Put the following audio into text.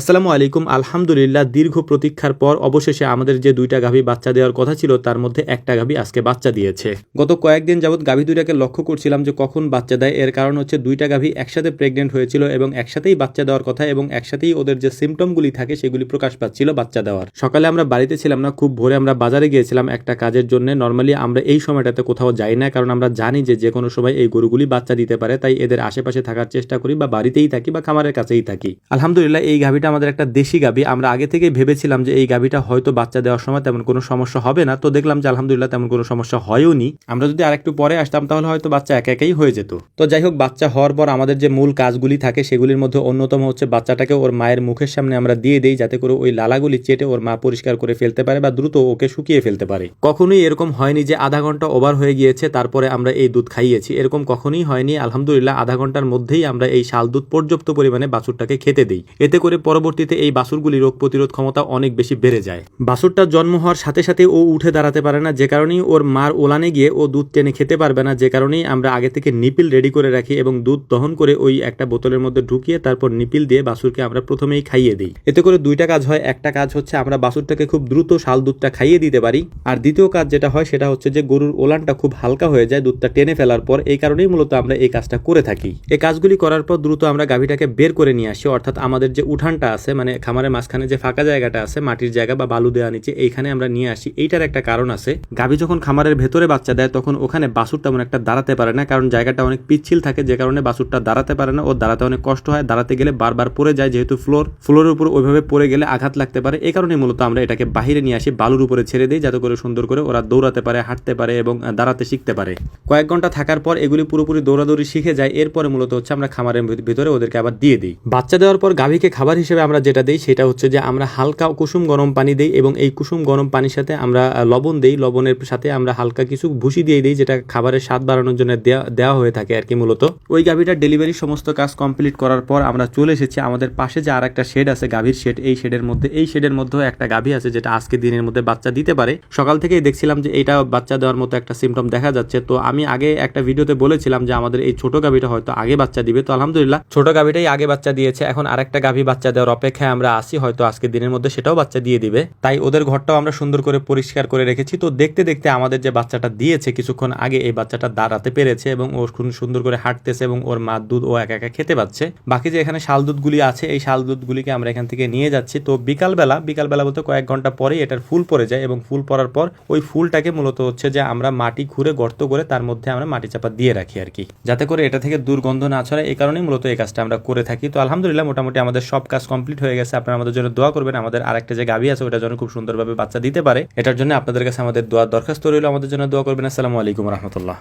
আসসালামু আলাইকুম। আলহামদুলিল্লাহ, দীর্ঘ প্রতীক্ষার পর অবশেষে আমাদের যে দুইটা গাভী বাচ্চা দেওয়ার কথা ছিল তার মধ্যে একটা গাভী আজকে বাচ্চা দিয়েছে। গত কয়েকদিন যাবৎ গাভী দুইটাকে লক্ষ্য করছিলাম যে কখন বাচ্চা দেয়। এর কারণ হচ্ছে দুইটা গাভী একসাথে প্রেগনেন্ট হয়েছিল এবং একসাথেই বাচ্চা দেওয়ার কথা এবং একসাথেই ওদের যে সিমটমগুলি থাকে সেগুলি প্রকাশ পাচ্ছিল বাচ্চা দেওয়ার। সকালে আমরা বাড়িতে ছিলাম না, খুব ভোরে আমরা বাজারে গিয়েছিলাম একটা কাজের জন্য। নর্মালি আমরা এই সময়টাতে কোথাও যাই না, কারণ আমরা জানি যে কোনো সময় এই গরুগুলি বাচ্চা দিতে পারে, তাই এদের আশেপাশে থাকার চেষ্টা করি বা বাড়িতেই থাকি বা খামারের কাছেই থাকি। আলহামদুলিল্লাহ, এই গাভীটা আমাদের একটা দেশি গাভী। আমরা আগে থেকে ভেবেছিলাম যে এই গাভীটা হয়তো বাচ্চা দেওয়ার সময় তেমন কোনো সমস্যা হবে না, তো দেখলাম যে আলহামদুলিল্লাহ তেমন কোনো সমস্যা হয়ও নি। আমরা যদি আরেকটু পরে আসতাম তাহলে হয়তো বাচ্চা একাই হয়ে যেত। তো যাই হোক, বাচ্চা হওয়ার পর আমাদের যে মূল কাজগুলি থাকে সেগুলির মধ্যে অন্যতম হচ্ছে বাচ্চাটাকে ওর মায়ের মুখের সামনে আমরা দিয়ে দেই, যাতে করে ওই লালাগুলি চেটে ওর মা পরিষ্কার করে ফেলতে পারে বা দ্রুত ওকে শুকিয়ে ফেলতে পারে। কখনোই এরকম হয়নি যে আধা ঘন্টা ওভার হয়ে গিয়েছে তারপরে আমরা এই দুধ খাইয়েছি, এরকম কখনোই হয়নি। আলহামদুলিল্লাহ, আধা ঘন্টার মধ্যেই আমরা এই শাল দুধ পর্যাপ্ত পরিমাণে বাছুরটাকে খেতে দেই। এতে করে পরবর্তীতে এই বাছুরগুলি রোগ প্রতিরোধ ক্ষমতা অনেক বেশি বেড়ে যায়। বাছুরটা জন্ম হওয়ার সাথে সাথে ও উঠে দাঁড়াতে পারে না, যে কারণেই ওর মার ওলানে গিয়ে ও দুধ টেনে খেতে পারবে না, যে কারণেই আমরা আগে থেকে নিপিল রেডি করে রাখি এবং দুধ দহন করে ওই একটা বোতলের মধ্যে ঢুকিয়ে তারপর নিপিল দিয়ে বাছুরকে আমরা প্রথমেই খাইয়ে দিই। এতে করে দুইটা কাজ হয়। একটা কাজ হচ্ছে আমরা বাছুরটাকে খুব দ্রুত শাল দুধটা খাইয়ে দিতে পারি, আর দ্বিতীয় কাজ যেটা হয় সেটা হচ্ছে যে গরুর ওলানটা খুব হালকা হয়ে যায় দুধটা টেনে ফেলার পর। এই কারণেই মূলত আমরা এই কাজটা করে থাকি। এই কাজগুলি করার পর দ্রুত আমরা গাভীটাকে বের করে নিয়ে আসি, অর্থাৎ আমাদের যে উঠানটা আছে, মানে খামারের মাঝখানে যে ফাঁকা জায়গাটা আছে, মাটির জায়গা বা বালু দেওয়া নিচে, এইখানে আমরা নিয়ে আসি। এইটার একটা কারণ আছে, গাভী যখন খামারের ভেতরে বাচ্চা দেয় তখন ওখানে বাছুর তেমন একটা দাঁড়াতে পারে না, কারণ জায়গাটা অনেক পিচ্ছিল থাকে, যে কারণে বাছুরটা দাঁড়াতে পারে না। ও দাঁড়াতে অনেক কষ্ট হয়, দাঁড়াতে গেলে বারবার পড়ে যায়, যেহেতু ফ্লোরের উপর ওইভাবে পড়ে গেলে আঘাত লাগতে পারে। এই কারণে মূলত আমরা এটাকে বাহিরে নিয়ে আসি, বালুর উপরে ছেড়ে দিই, যাতে করে সুন্দর করে ওরা দৌড়াতে পারে, হাঁটতে পারে এবং দাঁড়াতে শিখতে পারে। কয়েক ঘন্টা থাকার পর এগুলি পুরোপুরি দৌড়াদৌড়ি শিখে যায়। এরপরে মূলত হচ্ছে আমরা খামারের ভিতরে ওদেরকে আবার দিয়ে দিই। বাচ্চা দেওয়ার পর গাভীকে খাবার হিসেবে আমরা যেটা দিই সেটা হচ্ছে যে আমরা হালকা কুসুম গরম পানি দিই এবং এই কুসুম গরম পানির সাথে আমরা লবণ দিই। লবণের সাথে আমরা হালকা কিছু ভুসি দিয়ে দিই, যেটা খাবারের স্বাদ বাড়ানোর জন্য দেওয়া হয়ে থাকে আর কি। মূলত ওই গাভীটার ডেলিভারি সমস্ত কাজ কমপ্লিট করার পর আমরা চলে এসেছি আমাদের পাশে যে আর একটা শেড আছে, গাভীর শেড। এই শেডের মধ্যেও একটা গাভী আছে যেটা আজকে দিনের মধ্যে বাচ্চা দিতে পারে। সকাল থেকেই দেখছিলাম যে এটা বাচ্চা দেওয়ার মতো একটা সিমটম দেখা যাচ্ছে। তো আমি আগে একটা ভিডিওতে বলেছিলাম যে আমাদের এই ছোট গাভীটা হয়তো আগে বাচ্চা দিবে, তো আলহামদুলিল্লাহ ছোট গাভীটাই আগে বাচ্চা দিয়েছে। এখন আরেকটা গাভী বাচ্চা দেওয়ার অপেক্ষায় আমরা আসি, হয়তো আজকে দিনের মধ্যে সেটাও বাচ্চা দিয়ে দিবে। তাই ওদের ঘরটাও আমরা সুন্দর করে পরিষ্কার করে রেখেছি। তো দেখতে দেখতে আমাদের যে বাচ্চাটা দিয়েছে কিছুক্ষণ আগে, এই বাচ্চাটা দাঁড়াতে পেরেছে এবং ও সুন্দর করে হাঁটতেছে এবং ওর মার দুধ ও একা একা খেতে পাচ্ছে। বাকি যে এখানে শাল দুধগুলি আছে, এই শাল দুধগুলিকে আমরা এখান থেকে নিয়ে যাচ্ছি। তো বিকালবেলা বলতে কয়েক ঘন্টা পরেই এটার ফুল পড়ে যায় এবং ফুল পড়ার পর ওই ফুলটাকে মূলত হচ্ছে যে আমরা মাটি খুঁড়ে গর্ত করে তার মধ্যে আমরা মাটি চাপা দিয়ে রাখি আর কি, যাতে করে এটা থেকে দুর্গন্ধ না ছড়ায়। এই কারণেই মূলত এই কাজটা আমরা করে থাকি। তো আলহামদুলিল্লাহ, মোটামুটি আমাদের সব কাজ কমপ্লিট হয়ে গেছে। আপনারা আমাদের জন্য দোয়া করবেন। আমাদের আরেকটা যে গাভী আছে ওটা যেন খুব সুন্দরভাবে বাচ্চা দিতে পারে, এটার জন্য আপনাদের কাছে আমাদের দোয়ার দরখাস্ত রইল। আমাদের জন্য দোয়া করবেন। আসসালামু আলাইকুম রহমতুল্লাহ।